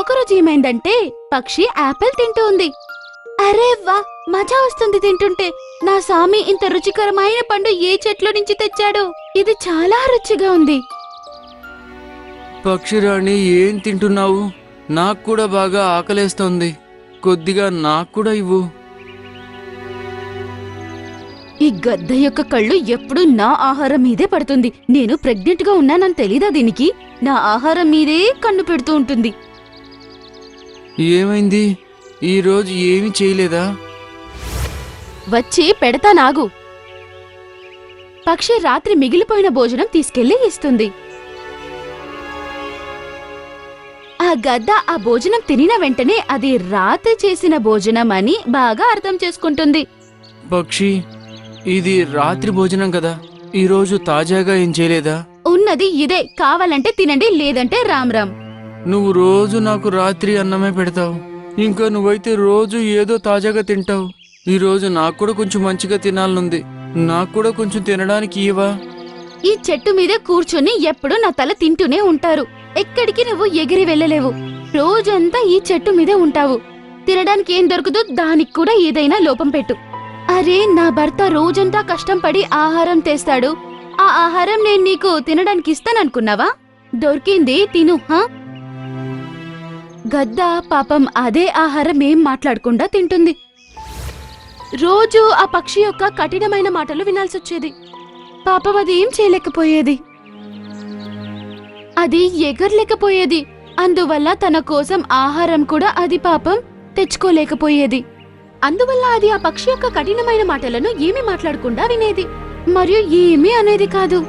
ఒకరోజు ఏమైందంటే పక్షి యాపిల్ తింటూ ఉంది. అరే వా, మజా వస్తుంది తింటుంటే. నా సామి ఇంత రుచికరమైన పండు ఏ చెట్లో నుంచి తెచ్చాడో? ఇది చాలా రుచిగా ఉంది. పక్షిరాణి, ఏం తింటున్నావు? నాకు కూడా బాగా ఆకలేస్తోంది. కొద్దిగా నాకు కూడా ఇవ్వు. ఈ గద్ద యొక్క కళ్ళు ఎప్పుడూ నా ఆహారం మీదే పడుతుంది. నేను ప్రెగ్నెంట్ గా ఉన్నానని తెలీదా దీనికి? నా ఆహారం మీదే కన్ను పెడుతూ ఉంటుంది. ఏమైంది? ఈరోజు ఏమీ చేయలేదా? వచ్చి పెడతా నాగు. పక్షి రాత్రి మిగిలిపోయిన భోజనం తీసుకెళ్లి ఇస్తుంది. ఆ గద్ద ఆ భోజనం తినిన వెంటనే అది రాత్రి చేసిన భోజనం అని బాగా అర్థం చేసుకుంటుంది. పక్షి, ఇది రాత్రి భోజనం కదా, ఈరోజు తాజాగా ఏం చేయలేదా? ఉన్నది ఇదే, కావాలంటే తినండి, లేదంటే రామ్ రామ్. నువ్వు రోజు నాకు రాత్రి అన్నమే పెడతావు. ఇంకా నువ్వైతే రోజు ఏదో తాజాగా తింటావు. ఈరోజు నాకు కూడా కొంచెం మంచిగా తినాలనుంది. నాకు కూడా కొంచెం తినడానికి ఇవ్వా? ఈ చెట్టు మీదే కూర్చొని ఎప్పుడూ నా తల తింటూనే ఉంటారు. ఎక్కడికి నువ్వు ఎగిరి వెళ్ళలేవు. రోజంతా ఈ చెట్టు మీదే ఉంటావు. తినడానికి ఏం దొరకదో దానికి కూడా ఏదైనా లోపం పెట్టు. అరే, నా భర్త రోజంతా కష్టంపడి ఆహారం తెస్తాడు. ఆ ఆహారం నేను నీకు తినడానికి ఇస్తాననుకున్నావా? దొరికింది తిను. గద్ద పాపం అదే ఆహారం ఏం మాట్లాడకుండా తింటుంది. రోజు ఆ పక్షి యొక్క కఠినమైన మాటలు వినాల్సొచ్చేది. పాపం అది ఏం చేయలేకపోయేది. అది ఎగరలేకపోయేది. అందువల్ల తన కోసం ఆహారం కూడా అది పాపం తెచ్చుకోలేకపోయేది. అందువల్ల అది ఆ పక్షి యొక్క కఠినమైన మాటలను ఏమీ మాట్లాడకుండా వినేది మరియు ఏమీ అనేది కాదు.